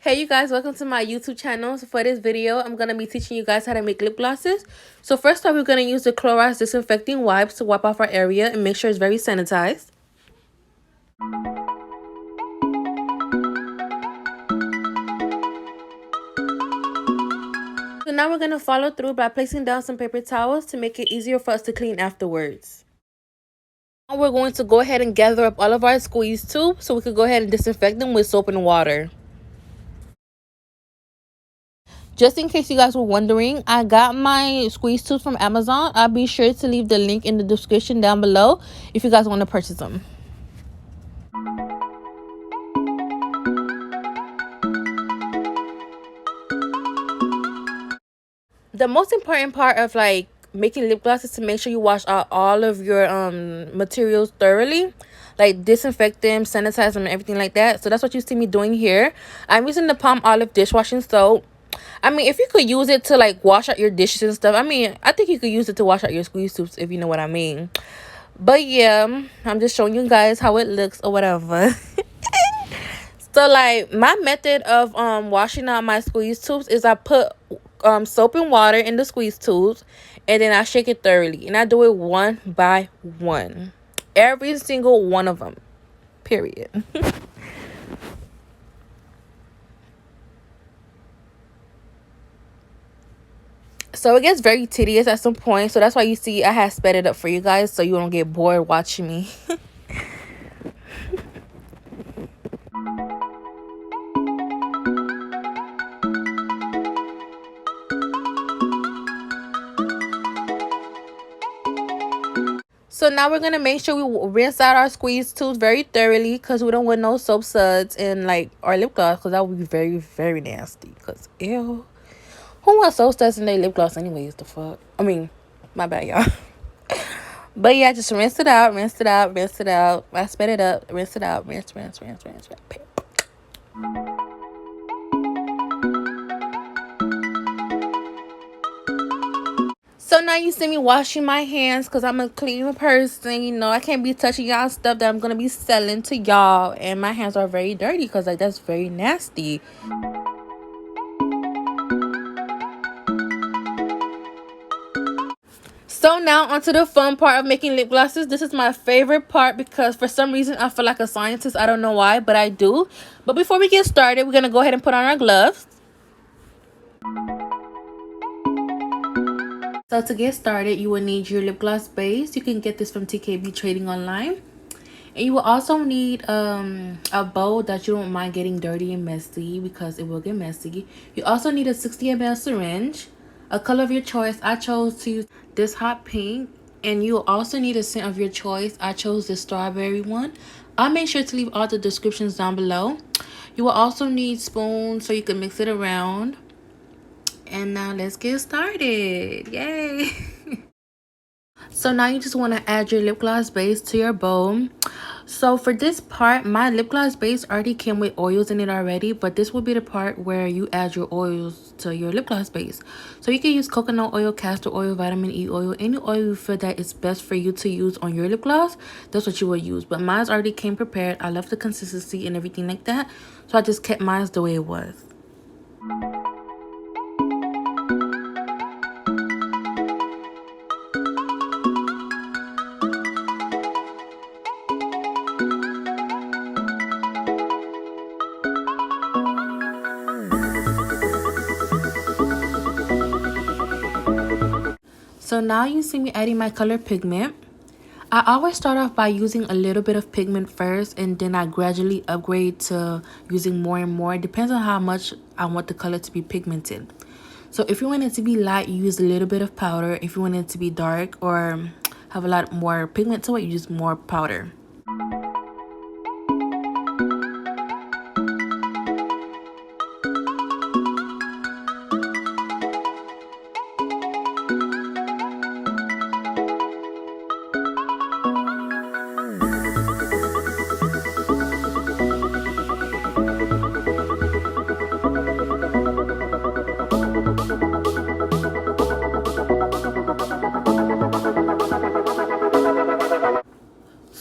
Hey you guys, welcome to my YouTube channel. So for this video, I'm going to be teaching you guys how to make lip glosses. So first off, we're going to use the Clorox disinfecting wipes to wipe off our area and make sure it's very sanitized. So now we're going to follow through by placing down some paper towels to make it easier for us to clean afterwards. Now we're going to go ahead and gather up all of our squeeze tubes so we can go ahead and disinfect them with soap and water. Just in case you guys were wondering, I got my squeeze tubes from Amazon. I'll be sure to leave the link in the description down below if you guys want to purchase them. The most important part of making lip gloss is to make sure you wash out all of your materials thoroughly, like disinfect them, sanitize them, and everything like that. So that's what you see me doing here. I'm using the Palm Olive dishwashing soap. I mean, if you could use it to wash out your dishes and stuff, I mean, I think you could use it to wash out your squeeze tubes, if you know what I mean. But yeah, I'm just showing you guys how it looks or whatever. So my method of washing out my squeeze tubes is I put soap and water in the squeeze tubes, and then I shake it thoroughly, and I do it one by one, every single one of them, period. So it gets very tedious at some point, so that's why you see I have sped it up for you guys so you don't get bored watching me. So now we're gonna make sure we rinse out our squeeze tubes very thoroughly, because we don't want no soap suds in our lip gloss, because that would be very, very nasty. Because ew, who wants soap suds in their lip gloss anyways? The fuck? I mean, my bad, y'all. But yeah, just rinse it out, rinse it out, rinse it out. I sped it up, rinse it out, rinse. So now you see me washing my hands because I'm a clean person. You know, I can't be touching y'all stuff that I'm going to be selling to y'all. And my hands are very dirty because that's very nasty. So now onto the fun part of making lip glosses. This is my favorite part because for some reason I feel like a scientist. I don't know why, but I do. But before we get started, we're going to go ahead and put on our gloves. So to get started, you will need your lip gloss base. You can get this from TKB Trading Online. And you will also need a bowl that you don't mind getting dirty and messy, because it will get messy. You also need a 60 ml syringe, a color of your choice. I chose to use this hot pink. And you will also need a scent of your choice. I chose the strawberry one. I'll make sure to leave all the descriptions down below. You will also need spoons so you can mix it around. And now let's get started. Yay. So now you just want to add your lip gloss base to your bowl. So for this part, my lip gloss base already came with oils in it already, but this will be the part where you add your oils to your lip gloss base. So you can use coconut oil, castor oil, vitamin E oil, any oil you feel that is best for you to use on your lip gloss. That's what you will use. But mine already came prepared. I love the consistency and everything like that, so I just kept mine the way it was. So now you see me adding my color pigment. I always start off by using a little bit of pigment first, and then I gradually upgrade to using more and more. It depends on how much I want the color to be pigmented. So if you want it to be light, you use a little bit of powder. If you want it to be dark or have a lot more pigment to it, you use more powder.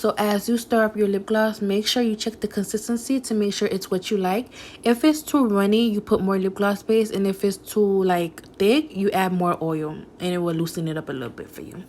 So as you stir up your lip gloss, make sure you check the consistency to make sure it's what you like. If it's too runny, you put more lip gloss base, and if it's too like thick, you add more oil, and it will loosen it up a little bit for you.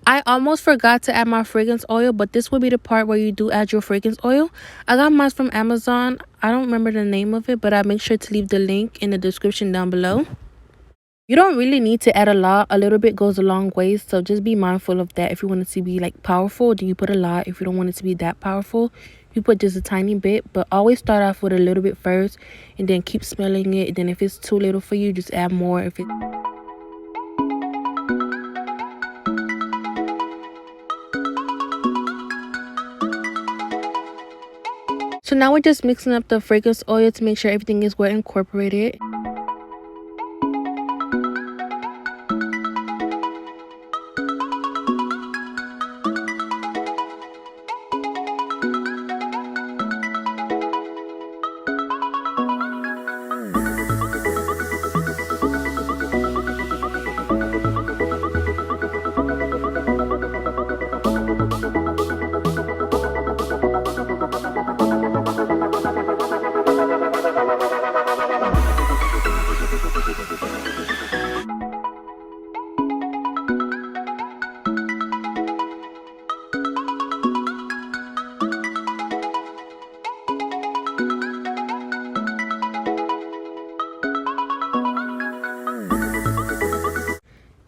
I almost forgot to add my fragrance oil, but this will be the part where you do add your fragrance oil. I got mine from Amazon. I don't remember the name of it, but I make sure to leave the link in the description down below. You don't really need to add a lot. A little bit goes a long way, so just be mindful of that. If you want it to be like powerful, then you put a lot. If you don't want it to be that powerful, you put just a tiny bit. But always start off with a little bit first, and then keep smelling it. And then if it's too little for you, just add more. If it So now we're just mixing up the fragrance oil to make sure everything is well incorporated.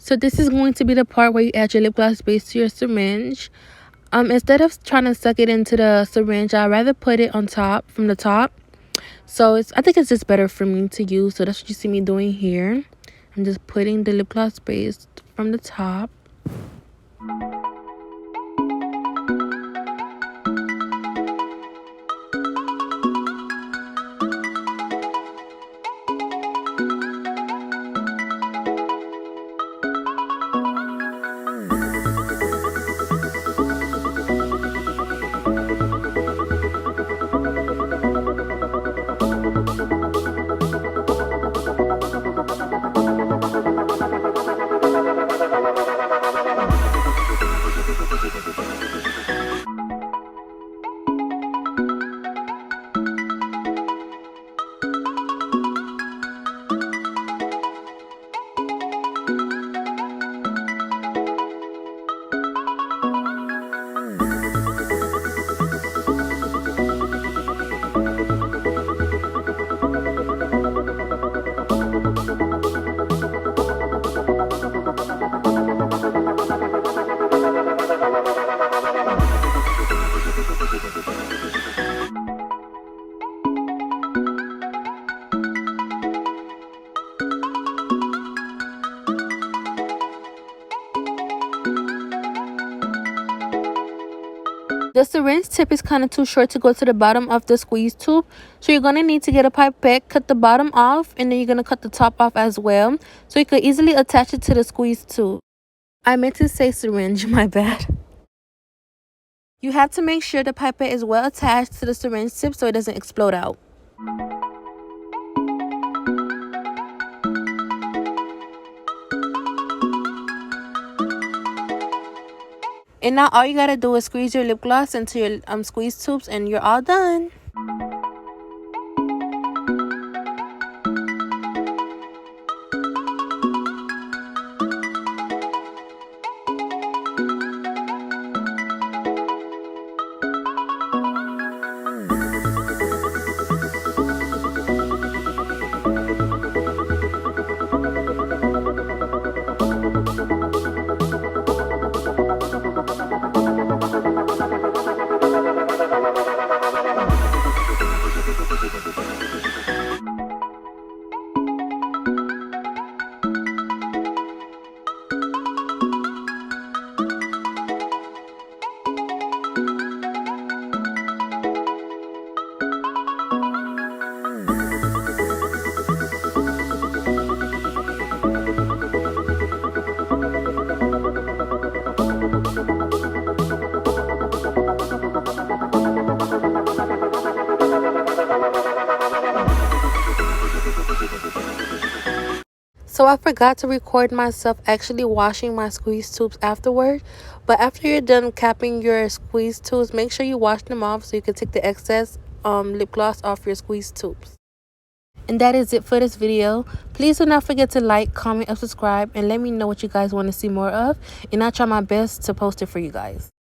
So this is going to be the part where you add your lip gloss base to your syringe. Instead of trying to suck it into the syringe, I'd rather put it on top, from the top. So I think it's just better for me to use. So that's what you see me doing here. I'm just putting the lip gloss base from the top. The syringe tip is kind of too short to go to the bottom of the squeeze tube. So you're going to need to get a pipette, cut the bottom off, and then you're going to cut the top off as well. So you could easily attach it to the squeeze tube. I meant to say syringe, my bad. You have to make sure the pipette is well attached to the syringe tip so it doesn't explode out. And now all you gotta do is squeeze your lip gloss into your squeeze tubes and you're all done. So I forgot to record myself actually washing my squeeze tubes afterward. But after you're done capping your squeeze tubes, make sure you wash them off so you can take the excess lip gloss off your squeeze tubes. And that is it for this video. Please do not forget to like, comment, and subscribe, and let me know what you guys want to see more of, and I'll try my best to post it for you guys.